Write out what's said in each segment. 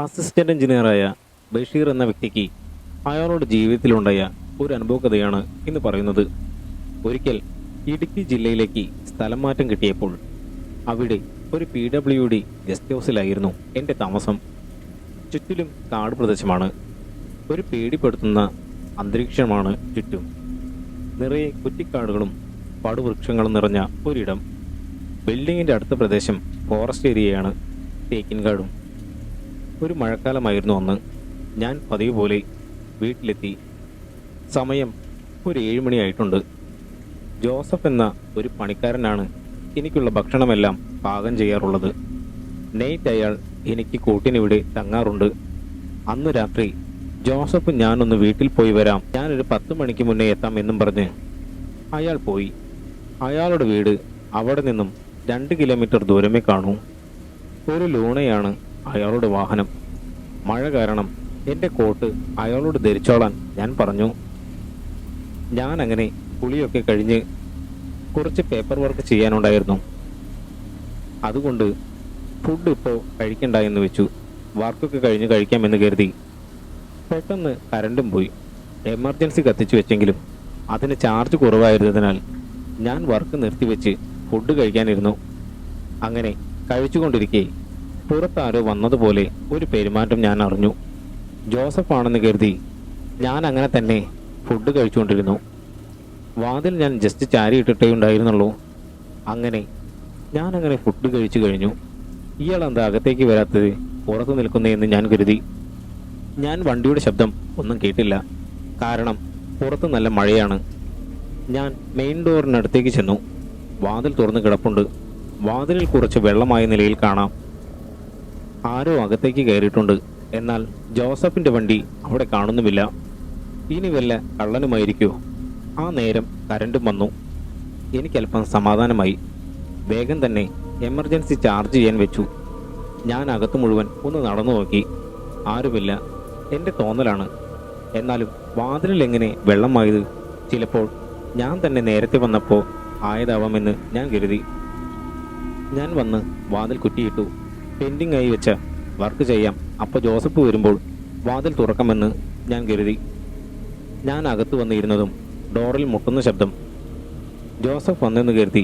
Assistant എഞ്ചിനീയറായ Basheer എന്ന വ്യക്തിക്ക് അയാളുടെ ജീവിതത്തിലുണ്ടായ ഒരു അനുഭവ കഥയാണ് ഇന്ന് പറയുന്നത്. ഒരിക്കൽ ഇടുക്കി ജില്ലയിലേക്ക് സ്ഥലം മാറ്റം കിട്ടിയപ്പോൾ അവിടെ ഒരു PWD ഗസ്റ്റ് ഹൗസിലായിരുന്നു എൻ്റെ താമസം. ചുറ്റിലും കാട് പ്രദേശമാണ്. ഒരു പേടിപ്പെടുത്തുന്ന അന്തരീക്ഷമാണ് ചുറ്റും. നിറയെ കുറ്റിക്കാടുകളും പടുവൃക്ഷങ്ങളും നിറഞ്ഞ ഒരിടം. ബിൽഡിങ്ങിൻ്റെ അടുത്ത പ്രദേശം ഫോറസ്റ്റ് ഏരിയയാണ്, തേക്കിൻകാടും. ഒരു മഴക്കാലമായിരുന്നു അന്ന്. ഞാൻ പതിവ് പോലെ വീട്ടിലെത്തി. സമയം ഒരു 7 മണിയായിട്ടുണ്ട്. ജോസഫ് എന്ന ഒരു പണിക്കാരനാണ് എനിക്കുള്ള ഭക്ഷണമെല്ലാം പാകം ചെയ്യാറുള്ളത്. നൈറ്റ് അയാൾ എനിക്ക് കൂട്ടിനിവിടെ തങ്ങാറുണ്ട്. അന്ന് രാത്രി ജോസഫ് ഞാനൊന്ന് വീട്ടിൽ പോയി വരാം, ഞാനൊരു 10 മണിക്ക് മുന്നേ എത്താം എന്നും പറഞ്ഞ് അയാൾ പോയി. അയാളുടെ വീട് അവിടെ നിന്നും 2 കിലോമീറ്റർ ദൂരമേ കാണൂ. ഒരു ലൂണയാണ് അയാളുടെ വാഹനം. മഴ കാരണം എൻ്റെ കോട്ട് അയാളോട് ധരിച്ചോളാൻ ഞാൻ പറഞ്ഞു. ഞാൻ അങ്ങനെ കുളിയൊക്കെ കഴിഞ്ഞ് കുറച്ച് പേപ്പർ വർക്ക് ചെയ്യാനുണ്ടായിരുന്നു. അതുകൊണ്ട് ഫുഡ് ഇപ്പോൾ കഴിക്കണ്ട എന്ന് വെച്ചു. വർക്കൊക്കെ കഴിഞ്ഞ് കഴിക്കാമെന്ന് കരുതി. പെട്ടെന്ന് കരണ്ടും പോയി. എമർജൻസി കത്തിച്ചു വെച്ചെങ്കിലും അതിന് ചാർജ് കുറവായിരുന്നതിനാൽ ഞാൻ വർക്ക് നിർത്തിവെച്ച് ഫുഡ് കഴിക്കാനിരുന്നു. അങ്ങനെ കഴിച്ചുകൊണ്ടിരിക്കെ പുറത്താരോ വന്നതുപോലെ ഒരു പെരുമാറ്റം ഞാൻ അറിഞ്ഞു. ജോസഫ് ആണെന്ന് കരുതി ഞാൻ അങ്ങനെ തന്നെ ഫുഡ് കഴിച്ചുകൊണ്ടിരുന്നു. വാതിൽ ഞാൻ ജസ്റ്റ് ചാരിയിട്ടിട്ടേ ഉണ്ടായിരുന്നുള്ളൂ. ഞാനങ്ങനെ ഫുഡ് കഴിച്ചു കഴിഞ്ഞു. ഇയാൾ എന്താ അകത്തേക്ക് വരാത്തത്, പുറത്തു നിൽക്കുന്നതെന്ന് ഞാൻ കരുതി. ഞാൻ വണ്ടിയുടെ ശബ്ദം ഒന്നും കേട്ടില്ല, കാരണം പുറത്ത് നല്ല മഴയാണ്. ഞാൻ മെയിൻ ഡോറിനടുത്തേക്ക് ചെന്നു. വാതിൽ തുറന്ന് കിടപ്പുണ്ട്. വാതിലിൽ കുറച്ച് വെള്ളമായ നിലയിൽ കാണാം. ആരോ അകത്തേക്ക് കയറിയിട്ടുണ്ട്. എന്നാൽ ജോസഫിന്റെ വണ്ടി അവിടെ കാണുന്നുമില്ല. ഇനി വല്ല കള്ളനുമായിരിക്കോ? ആ നേരം കരണ്ടും വന്നു. എനിക്കല്പം സമാധാനമായി. വേഗം തന്നെ എമർജൻസി ചാർജ് ചെയ്യാൻ വെച്ചു. ഞാൻ അകത്ത് മുഴുവൻ ഒന്ന് നടന്നു നോക്കി. ആരുമില്ല. എൻ്റെ തോന്നലാണ്. എന്നാലും വാതിലിൽ എങ്ങനെ വെള്ളമായത്? ചിലപ്പോൾ ഞാൻ തന്നെ നേരത്തെ വന്നപ്പോൾ ആയതാവാമെന്ന് ഞാൻ കരുതി. ഞാൻ വന്ന് വാതിൽ കുറ്റിയിട്ടു. പെൻഡിങ് ആയി വെച്ച വർക്ക് ചെയ്യാം, അപ്പോൾ ജോസഫ് വരുമ്പോൾ വാതിൽ തുറക്കാമെന്ന് ഞാൻ കരുതി. ഞാൻ അകത്ത് വന്നിരുന്നതും ഡോറിൽ മുട്ടുന്ന ശബ്ദം. ജോസഫ് വന്നെന്ന് കരുതി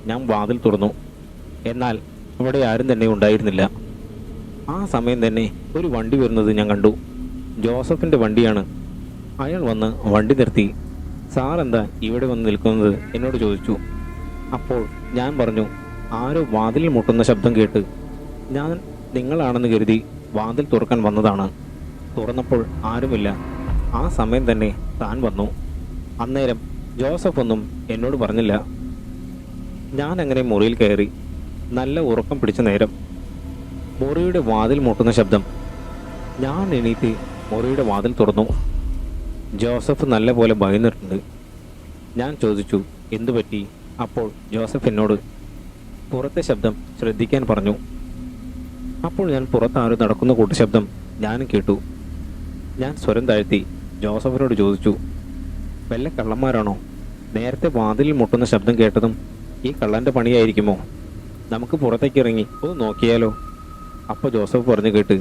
ഞാൻ വാതിൽ തുറന്നു. എന്നാൽ അവിടെ ആരും തന്നെ ഉണ്ടായിരുന്നില്ല. ആ സമയം തന്നെ ഒരു വണ്ടി വരുന്നത് ഞാൻ കണ്ടു. ജോസഫിൻ്റെ വണ്ടിയാണ്. അയാൾ വന്ന് വണ്ടി നിർത്തി. സാർ എന്താ ഇവിടെ വന്ന് നിൽക്കുന്നത് എന്നോട് ചോദിച്ചു. അപ്പോൾ ഞാൻ പറഞ്ഞു, ആരോ വാതിലിൽ മുട്ടുന്ന ശബ്ദം കേട്ട് ഞാൻ നിങ്ങളാണെന്ന് കരുതി വാതിൽ തുറക്കാൻ വന്നതാണ്. തുറന്നപ്പോൾ ആരുമില്ല. ആ സമയം തന്നെ താൻ വന്നു. അന്നേരം ജോസഫ് ഒന്നും എന്നോട് പറഞ്ഞില്ല. ഞാൻ അങ്ങനെ മുറിയിൽ കയറി. നല്ല ഉറക്കം പിടിച്ച നേരം. മുറിയുടെ വാതിൽ മുട്ടുന്ന ശബ്ദം. ഞാൻ എണീറ്റ് മുറിയുടെ വാതിൽ തുറന്നു. ജോസഫ് നല്ല പോലെ ഭയന്നിട്ടുണ്ട്. ഞാൻ ചോദിച്ചു, എന്തു പറ്റി? അപ്പോൾ ജോസഫ് എന്നോട് പുറത്തെ ശബ്ദം ശ്രദ്ധിക്കാൻ പറഞ്ഞു. അപ്പോൾ ഞാൻ പുറത്താരും നടക്കുന്ന കൂട്ടശബ്ദം ഞാനും കേട്ടു. ഞാൻ സ്വരം താഴ്ത്തി ജോസഫിനോട് ചോദിച്ചു, വല്ല കള്ളന്മാരാണോ? നേരത്തെ വാതിലിൽ മുട്ടുന്ന ശബ്ദം കേട്ടതും ഈ കള്ളൻ്റെ പണിയായിരിക്കുമോ? നമുക്ക് പുറത്തേക്ക് ഇറങ്ങി ഒന്ന് നോക്കിയാലോ? അപ്പോൾ ജോസഫ് പറഞ്ഞു കേട്ട്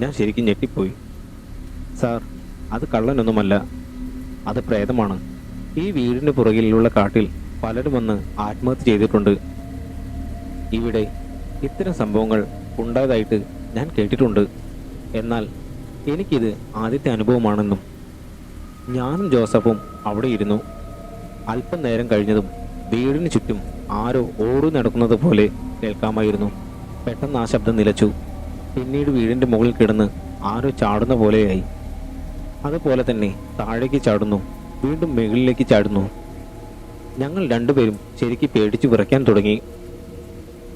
ഞാൻ ശരിക്കും ഞെട്ടിപ്പോയി. സാർ, അത് കള്ളനൊന്നുമല്ല, അത് പ്രേതമാണ്. ഈ വീടിൻ്റെ പുറകിലുള്ള കാട്ടിൽ പലരും വന്ന് ആത്മഹത്യ ചെയ്തിട്ടുണ്ട്. ഇവിടെ ഇത്തരം സംഭവങ്ങൾ ഉണ്ടായതായിട്ട് ഞാൻ കേട്ടിട്ടുണ്ട്. എന്നാൽ എനിക്കിത് ആദ്യത്തെ അനുഭവമാണെന്നും. ഞാനും ജോസഫും അവിടെ ഇരുന്നു. അല്പം നേരം കഴിഞ്ഞതും വീടിന് ചുറ്റും ആരോ ഓടി നടക്കുന്നത് പോലെ കേൾക്കാമായിരുന്നു. പെട്ടെന്ന് ആ ശബ്ദം നിലച്ചു. പിന്നീട് വീടിൻ്റെ മുകളിൽ കിടന്ന് ആരോ ചാടുന്ന പോലെയായി. അതുപോലെ തന്നെ താഴേക്ക് ചാടുന്നു, വീണ്ടും മുകളിലേക്ക് ചാടുന്നു. ഞങ്ങൾ രണ്ടുപേരും ശരിക്ക് പേടിച്ചു വിറയ്ക്കാൻ തുടങ്ങി.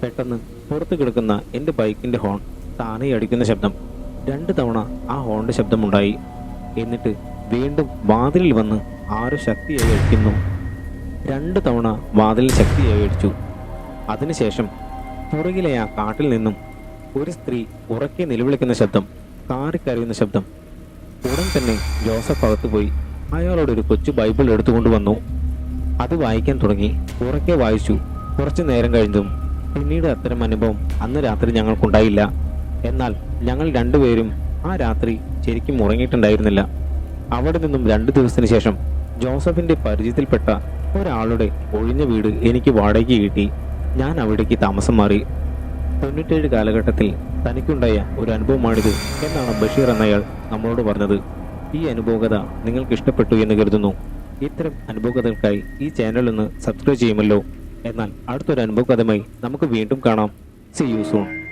പെട്ടെന്ന് പുറത്ത് കിടക്കുന്ന എൻ്റെ ബൈക്കിൻ്റെ ഹോൺ താനെ അടിക്കുന്ന ശബ്ദം. 2 തവണ ആ ഹോണിൻ്റെ ശബ്ദമുണ്ടായി. എന്നിട്ട് വീണ്ടും വാതിലിൽ വന്ന് ആരോ ശക്തിയായി അടിക്കുന്നു. 2 തവണ വാതിലിൽ ശക്തിയായി അടിച്ചു. അതിനുശേഷം പുറകിലെ ആ കാട്ടിൽ നിന്നും ഒരു സ്ത്രീ ഉറക്കെ നിലവിളിക്കുന്ന ശബ്ദം, കാറിക്കരയുന്ന ശബ്ദം. ഉടൻ തന്നെ ജോസഫ് അകത്ത് പോയി അയാളോടൊരു കൊച്ചു ബൈബിൾ എടുത്തുകൊണ്ട് വന്നു. അത് വായിക്കാൻ തുടങ്ങി. ഉറക്കെ വായിച്ചു. കുറച്ചു നേരം കഴിഞ്ഞതും പിന്നീട് അത്തരം അനുഭവം അന്ന് രാത്രി ഞങ്ങൾക്കുണ്ടായില്ല. എന്നാൽ ഞങ്ങൾ രണ്ടുപേരും ആ രാത്രി ശരിക്കും ഉറങ്ങിയിട്ടുണ്ടായിരുന്നില്ല. അവിടെ നിന്നും 2 ദിവസത്തിന് ശേഷം ജോസഫിന്റെ പരിചയത്തിൽപ്പെട്ട ഒരാളുടെ ഒഴിഞ്ഞ വീട് എനിക്ക് വാടകയ്ക്ക് കിട്ടി. ഞാൻ അവിടേക്ക് താമസം മാറി. 97 കാലഘട്ടത്തിൽ തനിക്കുണ്ടായ ഒരു അനുഭവമാണിത് എന്നാണ് ബഷീർ എന്നയാൾ നമ്മളോട് പറഞ്ഞത്. ഈ അനുഭവകഥ നിങ്ങൾക്ക് ഇഷ്ടപ്പെട്ടു എന്ന് കരുതുന്നു. ഇത്തരം അനുഭവകഥകൾക്കായി ഈ ചാനൽ ഒന്ന് സബ്സ്ക്രൈബ് ചെയ്യുമല്ലോ. എന്നാൽ അടുത്തൊരു അനുഭവകഥയുമായി നമുക്ക് വീണ്ടും കാണാം. See you soon.